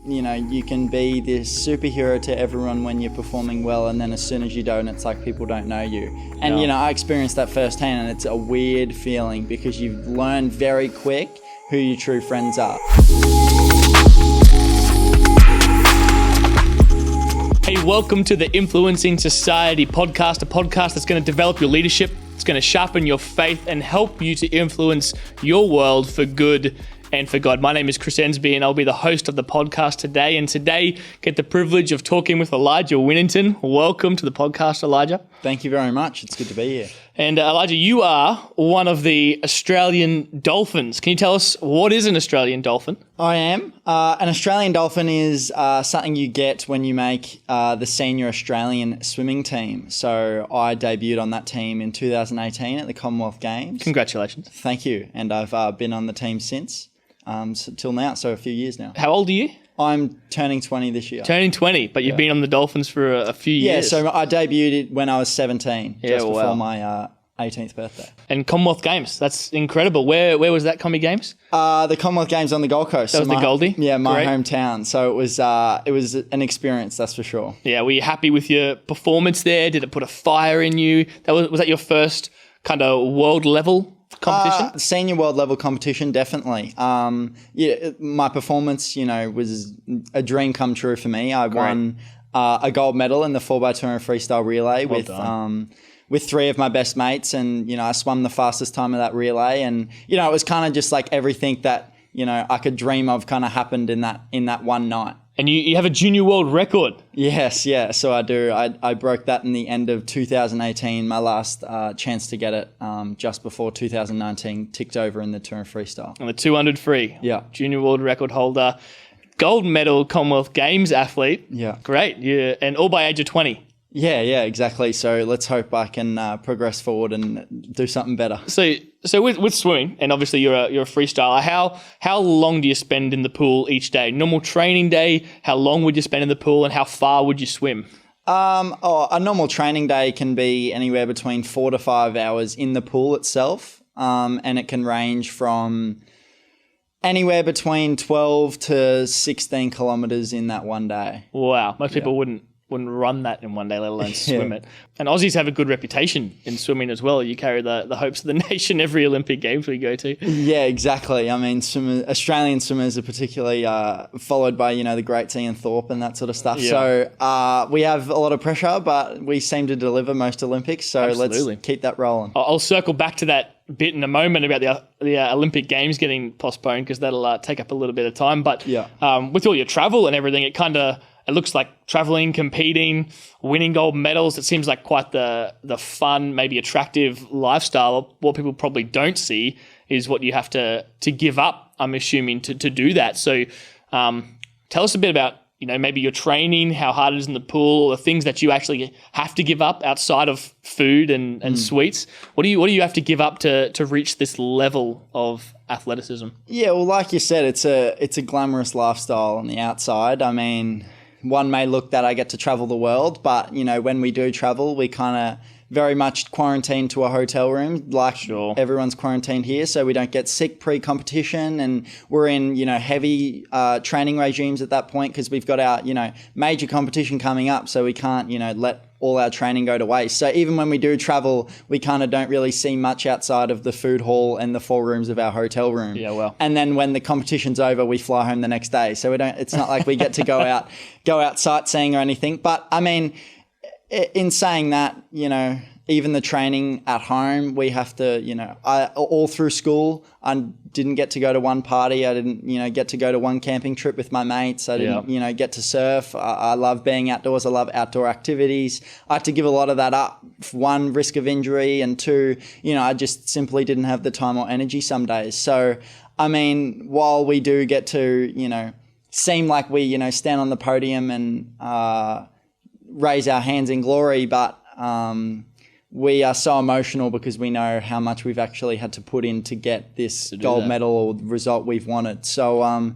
you can be this superhero to everyone when you're performing well, and then as soon as you don't, it's like people don't know you. And, I experienced that firsthand, and it's a weird feeling because you've learned very quick who your true friends are. Hey, welcome to the Influencing Society podcast, a podcast that's going to develop your leadership, it's going to sharpen your faith and help you to influence your world for good and for God. My name is Chris Ensby, and I'll be the host of the podcast today. And today, get the privilege of talking with Elijah Winnington. Welcome to the podcast, Elijah. Thank you very much. It's good to be here. And Elijah, you are one of the Australian Dolphins. Can you tell us what is an Australian Dolphin? I am. An Australian Dolphin is something you get when you make the senior Australian swimming team. So I debuted on that team in 2018 at the Commonwealth Games. Congratulations. Thank you. And I've been on the team since. Till now, so a few years now. How old are you? I'm turning 20 this year. Turning 20, but you've been on the Dolphins for a few years. Yeah, so I debuted it when I was 17, just before my 18th birthday. And Commonwealth Games, that's incredible. Where was that Commie Games? The Commonwealth Games on the Gold Coast. That was the Goldie? Yeah, my Great. hometown. So it was an experience, that's for sure. Yeah, were you happy with your performance there? Did it put a fire in you? Was that your first kind of world level competition? Senior world level competition, definitely. My performance, was a dream come true for me. I won a gold medal in the 4x200 freestyle relay with three of my best mates, and I swam the fastest time of that relay, and it was kind of just like everything that I could dream of kind of happened in that one night. And you have a junior world record. Yes, yeah. So I do. I broke that in the end of 2018. My last chance to get it just before 2019 ticked over in the 200 freestyle. On the 200 free. Yeah. Junior world record holder. Gold medal Commonwealth Games athlete. Yeah. Great. Yeah. And all by age of 20. Yeah, exactly. So let's hope I can progress forward and do something better. So with swimming, and obviously you're a freestyler, how long do you spend in the pool each day? Normal training day, how long would you spend in the pool, and how far would you swim? A normal training day can be anywhere between 4 to 5 hours in the pool itself, and it can range from anywhere between 12 to 16 kilometers in that one day. Wow, most people wouldn't run that in one day, let alone swim it. And Aussies have a good reputation in swimming as well. You carry the hopes of the nation every Olympic Games we go to. Yeah, exactly. I mean, Australian swimmers are particularly followed by, the greats Ian Thorpe and that sort of stuff. Yeah. So we have a lot of pressure, but we seem to deliver most Olympics. So Absolutely. Let's keep that rolling. I'll circle back to that bit in a moment about the Olympic Games getting postponed, because that'll take up a little bit of time. But with all your travel and everything, it looks like traveling, competing, winning gold medals. It seems like quite the fun, maybe attractive lifestyle. What people probably don't see is what you have to give up, I'm assuming, to do that. So tell us a bit about, maybe your training, how hard it is in the pool, the things that you actually have to give up outside of food and sweets. What do you have to give up to reach this level of athleticism? Yeah, well, like you said, it's a glamorous lifestyle on the outside. I mean, one may look that I get to travel the world, but, when we do travel, we kind of very much quarantine to a hotel room, like everyone's quarantined here, so we don't get sick pre-competition, and we're in, heavy training regimes at that point, because we've got our, major competition coming up, so we can't, let all our training go to waste. So even when we do travel, we kind of don't really see much outside of the food hall and the 4 rooms of our hotel room. Yeah, well. And then when the competition's over, we fly home the next day. So it's not like we get to go out sightseeing or anything. But I mean, in saying that, even the training at home, we have to, all through school, I didn't get to go to one party. I didn't, get to go to one camping trip with my mates. I didn't, get to surf. I love being outdoors. I love outdoor activities. I had to give a lot of that up. 1, risk of injury, and 2, I just simply didn't have the time or energy some days. So, I mean, while we do get to, seem like we, stand on the podium and raise our hands in glory, but we are so emotional because we know how much we've actually had to put in to get this gold medal or result we've wanted. So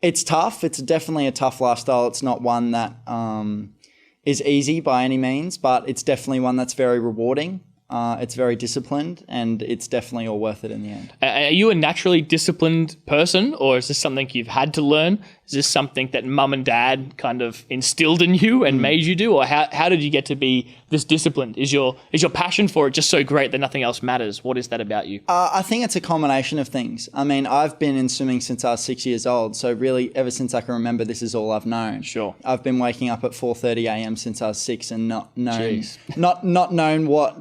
it's tough. It's definitely a tough lifestyle. It's not one that is easy by any means, but it's definitely one that's very rewarding. It's very disciplined, and it's definitely all worth it in the end. Are you a naturally disciplined person, or is this something you've had to learn? Is this something that mum and dad kind of instilled in you and made you do? Or how did you get to be this disciplined? Is your passion for it just so great that nothing else matters? What is that about you? I think it's a combination of things. I mean, I've been in swimming since I was 6 years old. So really, ever since I can remember, this is all I've known. Sure. I've been waking up at 4:30 a.m. since I was 6 and not known what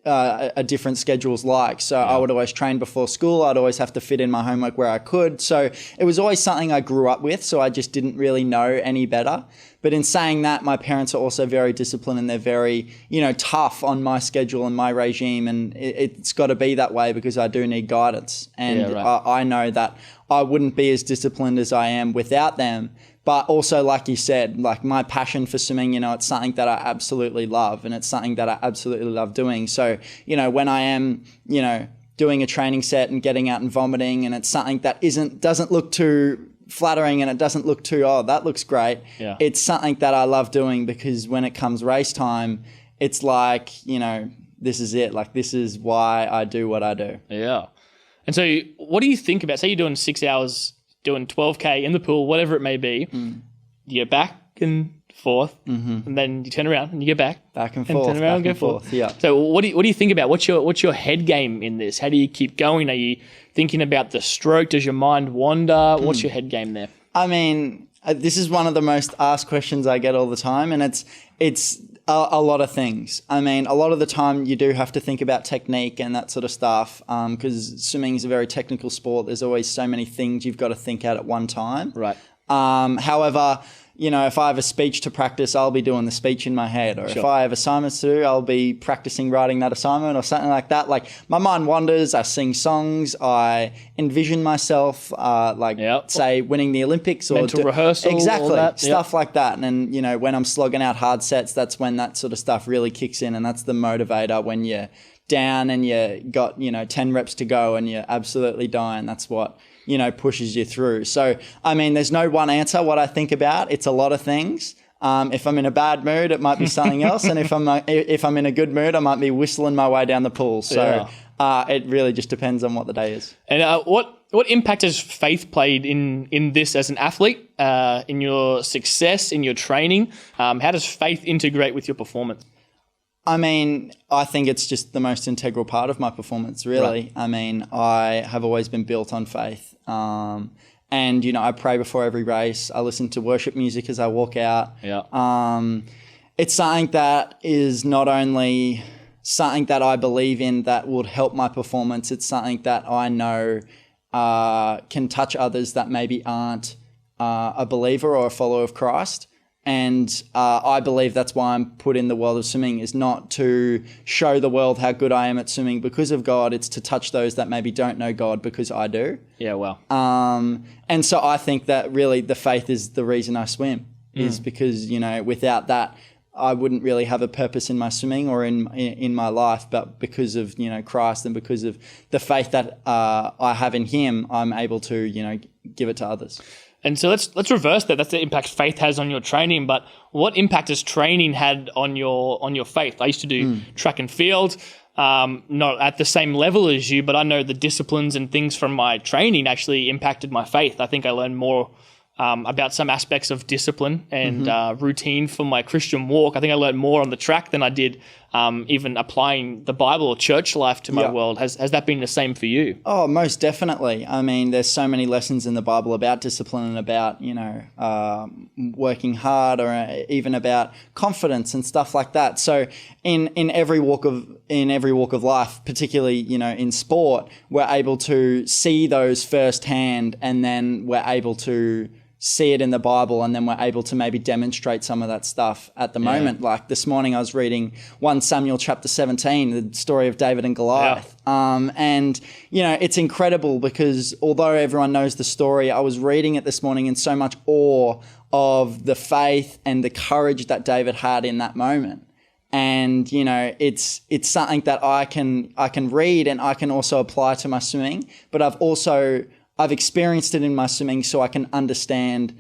a different schedule's like. So I would always train before school. I'd always have to fit in my homework where I could. So it was always something I grew up with. So I just didn't really know any better. But in saying that, my parents are also very disciplined and they're very, tough on my schedule and my regime. And it's got to be that way because I do need guidance. And I know that I wouldn't be as disciplined as I am without them. But also, like you said, like my passion for swimming, it's something that I absolutely love and it's something that I absolutely love doing. So, when I am, doing a training set and getting out and vomiting and it's something that doesn't look too flattering and it doesn't look too, that looks great. Yeah. It's something that I love doing because when it comes race time, it's like, this is it. Like, this is why I do what I do. Yeah. And so what do you think about, say you're doing 6 hours doing 12K in the pool, whatever it may be, you go back and forth, and then you turn around and you go back and forth, turn around and go forth. Yeah. So what do you think about? What's your head game in this? How do you keep going? Are you thinking about the stroke? Does your mind wander? What's your head game there? I mean, this is one of the most asked questions I get all the time, and it's a lot of things. I mean, a lot of the time you do have to think about technique and that sort of stuff because swimming is a very technical sport. There's always so many things you've got to think out at one time. Right. However, if I have a speech to practice, I'll be doing the speech in my head. Or if I have assignments to do, I'll be practicing writing that assignment or something like that. Like my mind wanders, I sing songs, I envision myself, say winning the Olympics. Mental rehearsal. Exactly, all that. Stuff like that. And then, when I'm slogging out hard sets, that's when that sort of stuff really kicks in. And that's the motivator when you're down and you got, 10 reps to go and you're absolutely dying. That's what pushes you through. So, I mean, there's no one answer what I think about. It's a lot of things. If I'm in a bad mood, it might be something else. And if I'm in a good mood, I might be whistling my way down the pool. So it really just depends on what the day is. And what impact has faith played in this as an athlete, in your success, in your training? How does faith integrate with your performance? I mean, I think it's just the most integral part of my performance, really. Right. I mean, I have always been built on faith. And, I pray before every race. I listen to worship music as I walk out. Yeah. It's something that is not only something that I believe in that would help my performance. It's something that I know can touch others that maybe aren't a believer or a follower of Christ. And I believe that's why I'm put in the world of swimming, is not to show the world how good I am at swimming because of God. It's to touch those that maybe don't know God because I do. Yeah, well. And so I think that really the faith is the reason I swim, is because, without that, I wouldn't really have a purpose in my swimming or in my life. But because of, Christ and because of the faith that I have in Him, I'm able to, give it to others. And so let's reverse that. That's the impact faith has on your training. But what impact has training had on your faith? I used to do track and field, not at the same level as you, but I know the disciplines and things from my training actually impacted my faith. I think I learned more about some aspects of discipline and routine for my Christian walk. I think I learned more on the track than I did even applying the Bible or church life to my world. Has that been the same for you? Oh, most definitely. I mean, there's so many lessons in the Bible about discipline and about, working hard, or even about confidence and stuff like that. So in every walk of life, particularly, in sport, we're able to see those firsthand, and then we're able to see it in the Bible, and then we're able to maybe demonstrate some of that stuff at the moment. Like this morning I was reading 1 Samuel chapter 17, the story of David and Goliath. And, it's incredible because although everyone knows the story, I was reading it this morning in so much awe of the faith and the courage that David had in that moment. And, it's something that I can read and I can also apply to my swimming, but I've experienced it in my swimming, so I can understand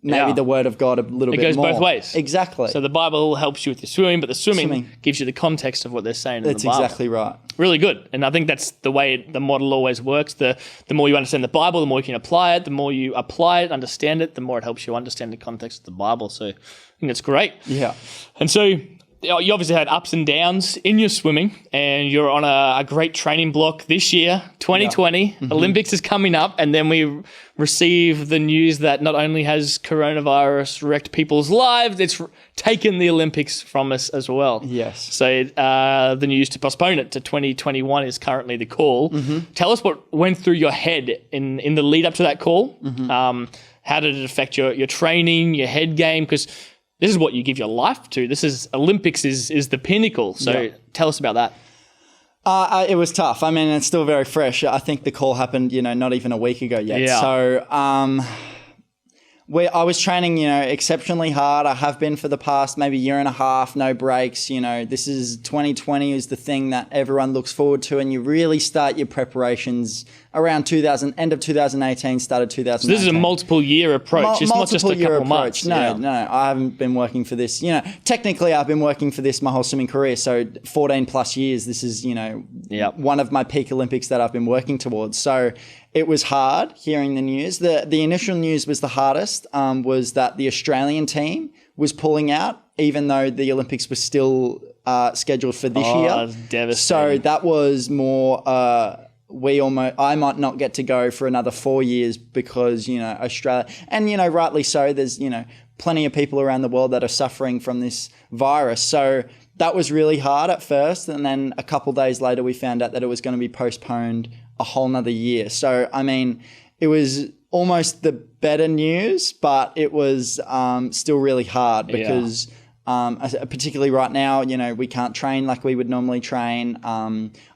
maybe the word of God a little bit more. It goes both ways. Exactly. So the Bible helps you with your swimming, but the swimming gives you the context of what they're saying in the Bible. That's exactly right. Really good. And I think that's the way the model always works. The more you understand the Bible, the more you can apply it. The more you apply it, understand it, the more it helps you understand the context of the Bible. So I think that's great. Yeah. And so you obviously had ups and downs in your swimming, and you're on a great training block this year, 2020. Yeah. Mm-hmm. Olympics is coming up, and then we receive the news that not only has coronavirus wrecked people's lives, it's taken the Olympics from us as well. Yes. So the news to postpone it to 2021 is currently the call. Mm-hmm. Tell us what went through your head in the lead up to that call. Mm-hmm. How did it affect your training, your head game? Because this is what you give your life to. This is Olympics is the pinnacle. So tell us about that. It was tough. I mean, it's still very fresh. I think the call happened, not even a week ago yet. Yeah. So I was training, exceptionally hard. I have been for the past maybe year and a half, no breaks. This is 2020 is the thing that everyone looks forward to, and you really start your preparations around end of 2018, started 2019. So this is a multiple year approach. It's not just a couple months. No, I haven't been working for this. Technically I've been working for this my whole swimming career. So 14 plus years, this is, one of my peak Olympics that I've been working towards. So it was hard hearing the news. The initial news was the hardest, was that the Australian team was pulling out, even though the Olympics was still scheduled for this year. That's devastating. So that was more... I might not get to go for another 4 years because, Australia, and, rightly so, there's, plenty of people around the world that are suffering from this virus. So that was really hard at first. And then a couple of days later, we found out that it was going to be postponed a whole nother year. So, I mean, it was almost the better news, but it was still really hard because... particularly right now, we can't train like we would normally train.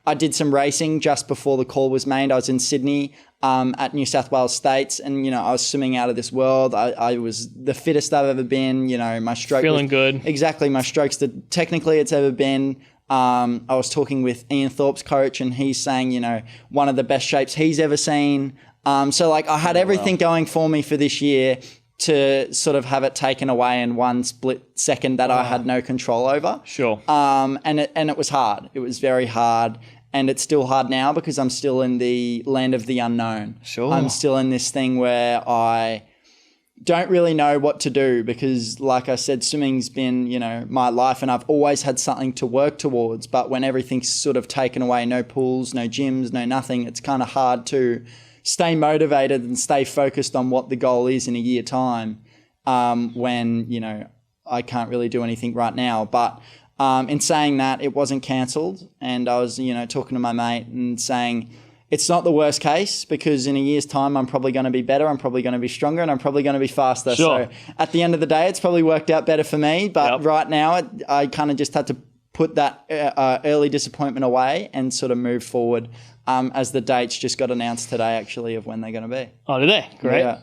I did some racing just before the call was made. I was in Sydney at New South Wales States, and, I was swimming out of this world. I was the fittest I've ever been. My stroke feeling good. Exactly. My stroke's technically it's ever been. I was talking with Ian Thorpe's coach, and he's saying, one of the best shapes he's ever seen. So I had everything going for me for this year, to sort of have it taken away in one split second that I had no control over. Sure. And it was hard. It was very hard. And it's still hard now because I'm still in the land of the unknown. Sure. I'm still in this thing where I don't really know what to do because, like I said, swimming's been, my life, and I've always had something to work towards. But when everything's sort of taken away, no pools, no gyms, no nothing, it's kind of hard to stay motivated and stay focused on what the goal is in a year time when, I can't really do anything right now. But in saying that, it wasn't cancelled. And I was, talking to my mate and saying it's not the worst case because in a year's time, I'm probably going to be better. I'm probably going to be stronger and I'm probably going to be faster. Sure. So at the end of the day, it's probably worked out better for me. But right now, I kind of just had to put that early disappointment away and sort of move forward. As the dates just got announced today, actually, of when they're going to be. Oh, did they? Great. Yeah.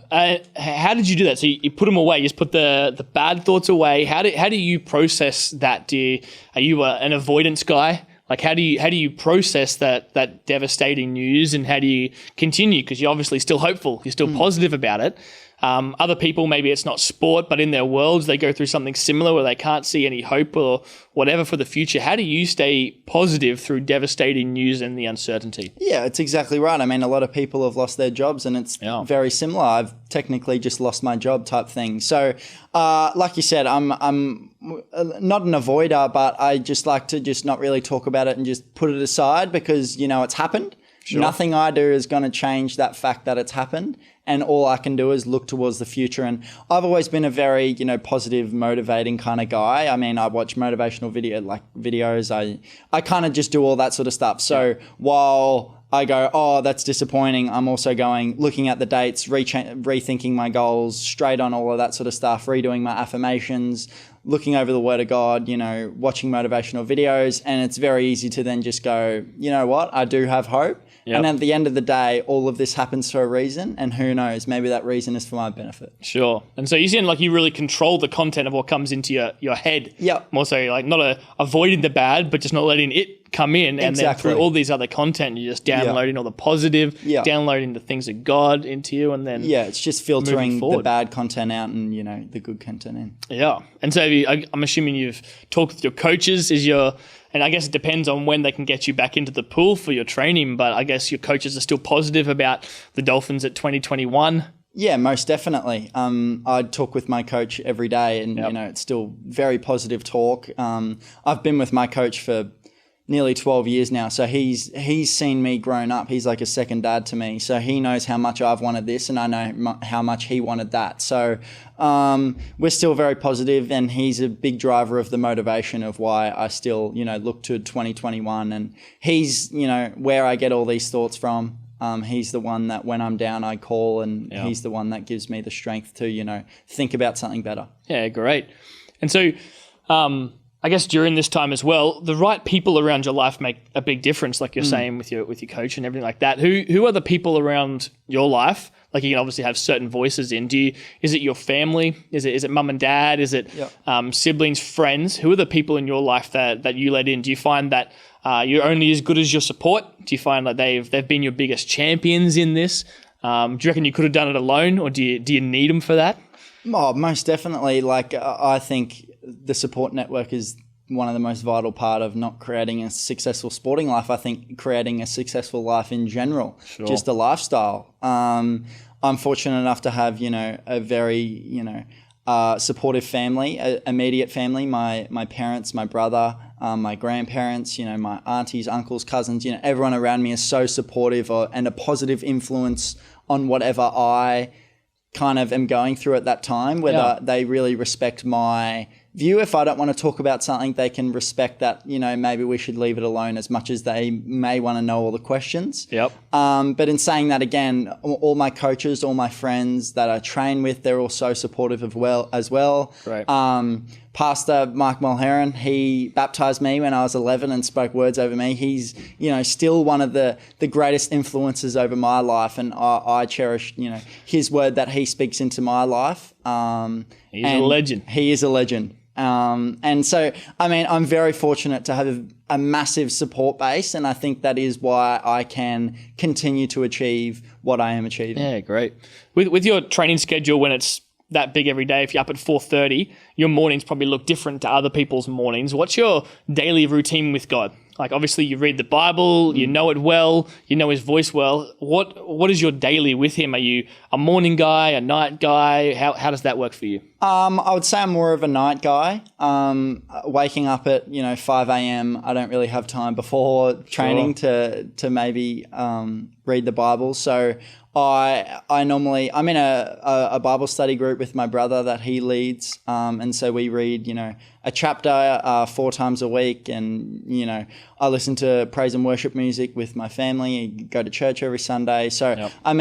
How did you do that? So you put them away. You just put the bad thoughts away. How do you process that? Are you an avoidance guy? Like how do you process that devastating news, and how do you continue? Because you're obviously still hopeful. You're still positive about it. Other people, maybe it's not sport, but in their worlds, they go through something similar where they can't see any hope or whatever for the future. How do you stay positive through devastating news and the uncertainty? Yeah, it's exactly right. I mean, a lot of people have lost their jobs and it's very similar. I've technically just lost my job type thing. So, like you said, I'm not an avoider, but I just like to just not really talk about it and just put it aside because, it's happened. Sure. Nothing I do is going to change that fact that it's happened. And all I can do is look towards the future. And I've always been a very, positive, motivating kind of guy. I mean, I watch motivational videos. I kind of just do all that sort of stuff. So while I go, oh, that's disappointing, I'm also looking at the dates, rethinking my goals, straight on all of that sort of stuff, redoing my affirmations, looking over the Word of God, watching motivational videos, and it's very easy to then just go, you know what, I do have hope. Yep. And at the end of the day, all of this happens for a reason, and who knows, maybe that reason is for my benefit. Sure. And so you seem like you really control the content of what comes into your head. Yep. More so like not avoiding the bad, but just not letting it come in. And then through all these other content, you're just downloading all the positive, downloading the things of God into you, and then it's just filtering the bad content out and, the good content in. Yeah. And so I'm assuming you've talked with your coaches. And I guess it depends on when they can get you back into the pool for your training, but I guess your coaches are still positive about the Dolphins at 2021. Yeah, most definitely. I talk with my coach every day, and it's still very positive talk. I've been with my coach for nearly 12 years now, so he's seen me grown up. He's like a second dad to me, so he knows how much I've wanted this, and I know how much he wanted that. So we're still very positive, and he's a big driver of the motivation of why I still look to 2021, and he's where I get all these thoughts from. He's the one that when I'm down I call, and he's the one that gives me the strength to think about something better. Yeah, great. And so I guess during this time as well, the right people around your life make a big difference, like you're saying with your coach and everything like that. Who are the people around your life? Like you can obviously have certain voices in. Is it your family? Is it mum and dad? Is it siblings, friends? Who are the people in your life that you let in? Do you find that you're only as good as your support? Do you find like they've been your biggest champions in this? Do you reckon you could have done it alone, or do you need them for that? Oh, most definitely. Like I think the support network is one of the most vital part of not creating a successful sporting life. I think creating a successful life in general, just a lifestyle. I'm fortunate enough to have, a very, supportive family, immediate family, my parents, my brother, my grandparents, my aunties, uncles, cousins, everyone around me is so supportive and a positive influence on whatever I kind of am going through at that time, whether they really respect my view. If I don't want to talk about something, they can respect that, maybe we should leave it alone, as much as they may want to know all the questions. Yep. But in saying that, again, all my coaches, all my friends that I train with, they're all so supportive as well. Right. Pastor Mark Mulheron, he baptized me when I was 11 and spoke words over me. He's, still one of the greatest influences over my life, and I cherish, his word that he speaks into my life. He's a legend. He is a legend. And so, I'm very fortunate to have a massive support base, and I think that is why I can continue to achieve what I am achieving. Yeah, great. With your training schedule, when it's that big every day, if you're up at 4:30, your mornings probably look different to other people's mornings. What's your daily routine with God? Like, obviously you read the Bible, you know it well, you know his voice well. What is your daily with him? Are you a morning guy, a night guy? How does that work for you? I would say I'm more of a night guy. Waking up at 5 a.m. I don't really have time before training to maybe read the Bible. So I normally, I'm in a Bible study group with my brother that he leads, and so we read a chapter 4 times a week, and I listen to praise and worship music with my family, go to church every Sunday. So I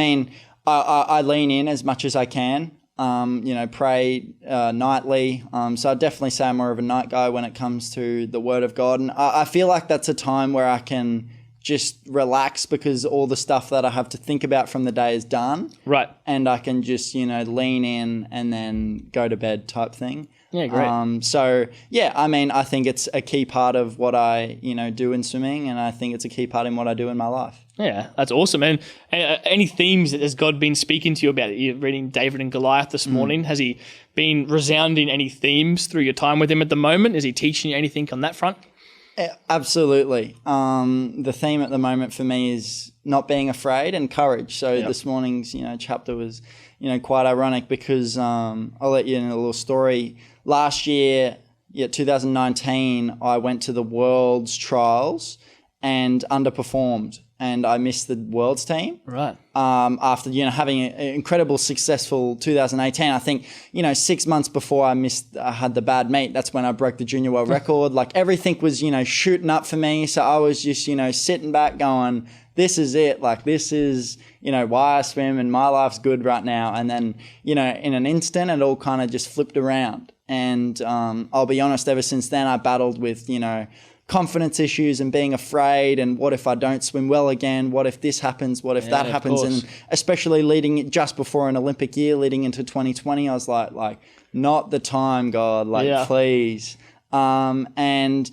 lean in as much as I can. Pray nightly. So I'd definitely say I'm more of a night guy when it comes to the Word of God. And I feel like that's a time where I can just relax, because all the stuff that I have to think about from the day is done. Right. And I can just, lean in and then go to bed type thing. Yeah, great. I think it's a key part of what I, do in swimming, and I think it's a key part in what I do in my life. Yeah, that's awesome. And any themes that has God been speaking to you about? You're reading David and Goliath this morning. Has he been resounding any themes through your time with him at the moment? Is he teaching you anything on that front? Absolutely. The theme at the moment for me is not being afraid and courage. So this morning's, chapter was, quite ironic, because I'll let you in a little story. Last year, 2019, I went to the World's Trials and underperformed, and I missed the World's team. Right. After, having an incredible, successful 2018, I think, 6 months before I had the bad meet, that's when I broke the junior world record. Like, everything was, shooting up for me. So I was just, sitting back going, this is it. Like, this is, why I swim, and my life's good right now. And then, in an instant, it all kind of just flipped around. And I'll be honest, ever since then, I battled with, confidence issues and being afraid, and what if I don't swim well again? What if this happens? What if that happens? And especially leading just before an Olympic year, leading into 2020, I was like, not the time, God, please. And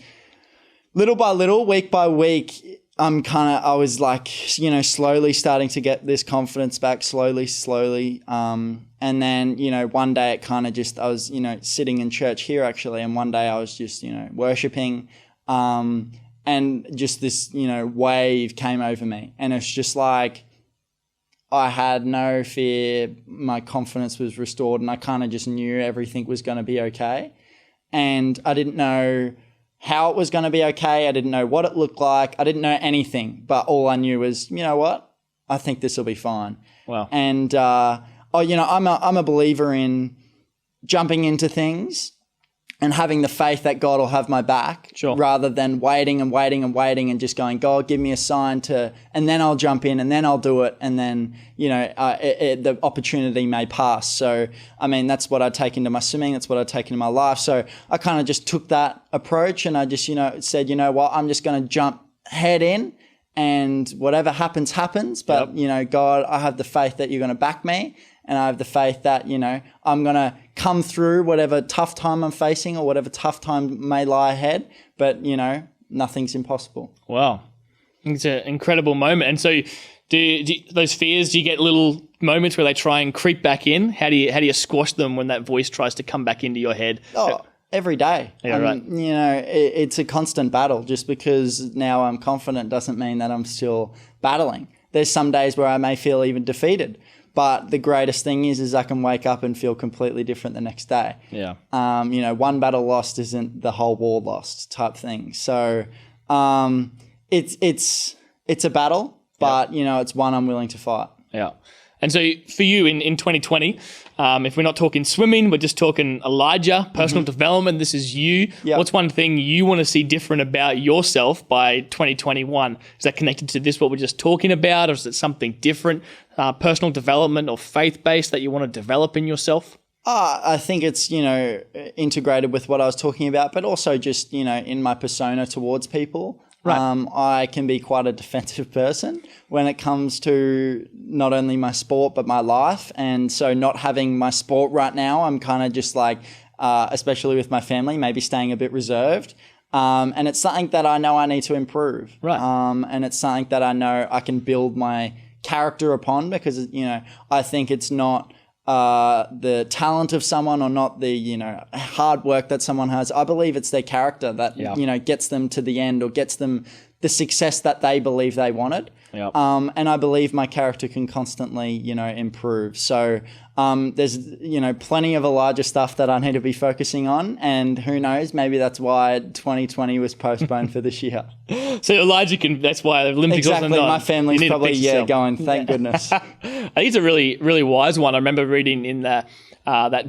little by little, week by week, I was like, slowly starting to get this confidence back, slowly. And then, one day it kind of just, I was, sitting in church here actually. And one day I was just, worshiping, and just this, wave came over me, and it's just like, I had no fear. My confidence was restored, and I kind of just knew everything was going to be okay. And I didn't know how it was going to be okay. I didn't know what it looked like. I didn't know anything, but all I knew was, you know what? I think this will be fine. Wow. And, I'm a believer in jumping into things and having the faith that God will have my back, rather than waiting and just going, God, give me a sign and then I'll jump in and then I'll do it. And then, the opportunity may pass. So, that's what I take into my swimming. That's what I take into my life. So I kind of just took that approach, and I just, said, you know what, I'm just going to jump head in, and whatever happens. But, God, I have the faith that you're going to back me. And I have the faith that, I'm going to come through whatever tough time I'm facing or whatever tough time may lie ahead. But, nothing's impossible. Wow. It's an incredible moment. And so do those fears, do you get little moments where they try and creep back in? How do you squash them when that voice tries to come back into your head? Oh, every day. Yeah, right. It's a constant battle. Just because now I'm confident doesn't mean that I'm still battling. There's some days where I may feel even defeated. But the greatest thing is I can wake up and feel completely different the next day. Yeah. One battle lost isn't the whole war lost type thing. So it's a battle, but it's one I'm willing to fight. Yeah. And so for you in 2020, if we're not talking swimming, we're just talking Elijah, personal development, this is you. Yep. What's one thing you want to see different about yourself by 2021? Is that connected to this, what we're just talking about, or is it something different, personal development or faith-based that you want to develop in yourself? I think it's, integrated with what I was talking about, but also just, in my persona towards people. Right. I can be quite a defensive person when it comes to not only my sport, but my life. And so not having my sport right now, I'm kind of just like, especially with my family, maybe staying a bit reserved. And it's something that I know I need to improve. Right. And it's something that I know I can build my character upon, because, I think it's not the talent of someone or not the, hard work that someone has. I believe it's their character that, gets them to the end or gets them the success that they believe they wanted. Yep. And I believe my character can constantly, improve. So there's, plenty of Elijah stuff that I need to be focusing on. And who knows, maybe that's why 2020 was postponed for this year. So Elijah that's why the Olympics exactly. wasn't on. My family's probably going, thank goodness. I think it's a really, really wise one. I remember reading in that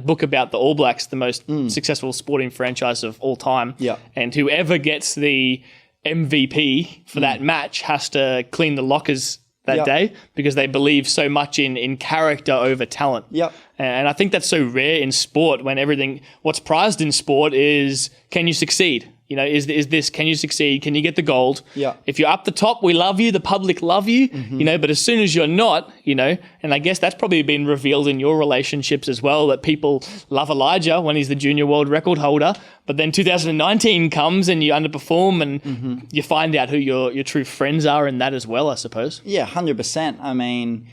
book about the All Blacks, the most successful sporting franchise of all time. Yeah. And whoever gets the MVP for that match has to clean the lockers that day, because they believe so much in character over talent. Yep. And I think that's so rare in sport, when what's prized in sport is, can you succeed? Is this, can you succeed? Can you get the gold? Yeah. If you're up the top, we love you, the public love you, but as soon as you're not, and I guess that's probably been revealed in your relationships as well, that people love Elijah when he's the junior world record holder, but then 2019 comes and you underperform, and you find out who your true friends are in that as well, I suppose. Yeah, 100%.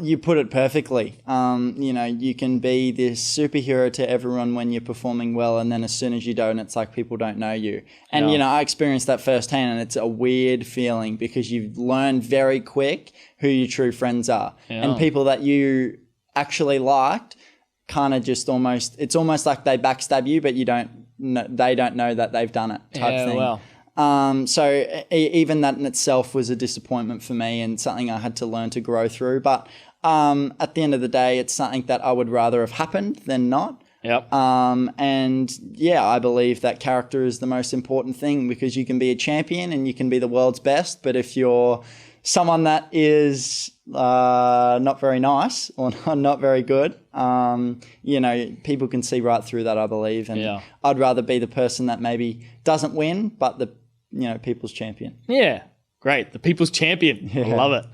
You put it perfectly. You can be this superhero to everyone when you're performing well, and then as soon as you don't, it's like people don't know you. And, I experienced that firsthand, and it's a weird feeling, because you've learned very quick who your true friends are. Yeah. And people that you actually liked kind of just it's almost like they backstab you, but they don't know that they've done it type thing. Wow. So even that in itself was a disappointment for me, and something I had to learn to grow through. But at the end of the day, it's something that I would rather have happened than not. Yep. And yeah, I believe that character is the most important thing, because you can be a champion and you can be the world's best, but if you're someone that is, not very nice or not very good. People can see right through that, I believe. And I'd rather be the person that maybe doesn't win, but the people's champion. Yeah. Great. The people's champion. I love it.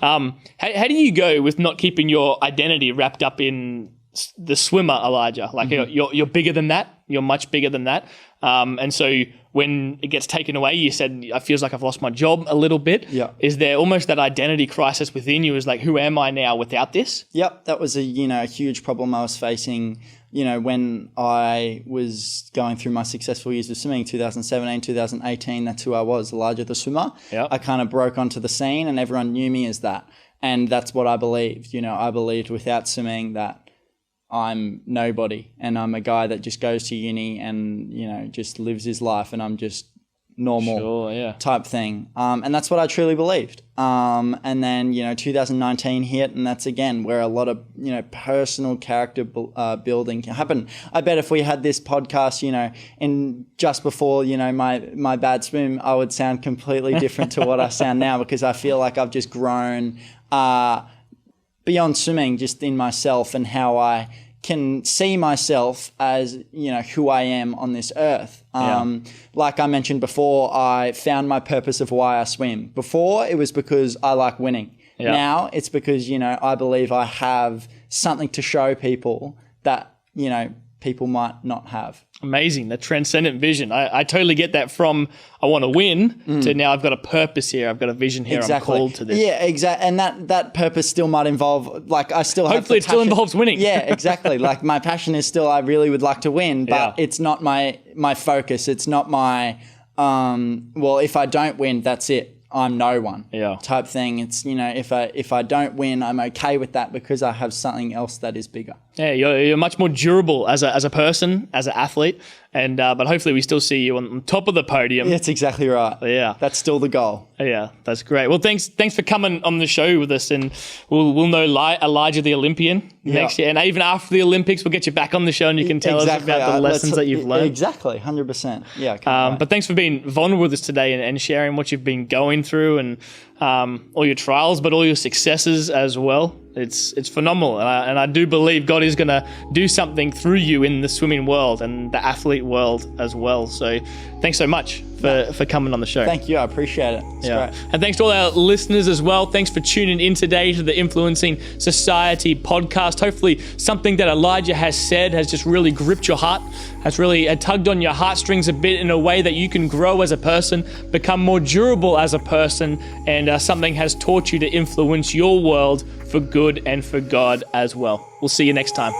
How do you go with not keeping your identity wrapped up in the swimmer, Elijah? Like you're bigger than that. You're much bigger than that. And so when it gets taken away, you said, I feels like I've lost my job a little bit. Yeah. Is there almost that identity crisis within you? Is like, who am I now without this? Yep. That was a huge problem I was facing, when I was going through my successful years of swimming, 2017, 2018, that's who I was, Elijah the swimmer. Yep. I kind of broke onto the scene and everyone knew me as that. And that's what I believed. I believed without swimming that I'm nobody and I'm a guy that just goes to uni and, just lives his life and I'm just normal type thing. And that's what I truly believed. And then, 2019 hit and that's again where a lot of, personal character building can happen. I bet if we had this podcast, in just before, my bad swim, I would sound completely different to what I sound now because I feel like I've just grown beyond swimming, just in myself and how I can see myself as, who I am on this earth. Like I mentioned before, I found my purpose of why I swim. Before, it was because I like winning. Yeah. Now, it's because, I believe I have something to show people that, people might not have. Amazing. The transcendent vision. I totally get that from I want to win to now I've got a purpose here. I've got a vision here. Exactly. I'm called to this. Yeah, exactly. And that purpose still might involve, like I still have hopefully it still involves winning. Yeah, exactly. Like my passion is still I really would like to win, but it's not my focus. It's not my, if I don't win, that's it. I'm no one type thing. It's, if I don't win, I'm okay with that because I have something else that is bigger. Yeah, you're much more durable as a person, as an athlete, and but hopefully we still see you on top of the podium. That's exactly right. Yeah, that's still the goal. Yeah, that's great. Well, thanks for coming on the show with us, and we'll know Elijah the Olympian next year, and even after the Olympics, we'll get you back on the show and you can tell us about the lessons that you've learned. Exactly, 100%. Yeah. But thanks for being vulnerable with us today and sharing what you've been going through and all your trials, but all your successes as well. It's phenomenal, and I do believe God is going to do something through you in the swimming world and the athlete world as well. So thanks so much for coming on the show. Thank you. I appreciate it. It's great. And thanks to all our listeners as well. Thanks for tuning in today to the Influencing Society podcast. Hopefully something that Elijah has said has just really gripped your heart, has really tugged on your heartstrings a bit in a way that you can grow as a person, become more durable as a person, and something has taught you to influence your world for good and for God as well. We'll see you next time.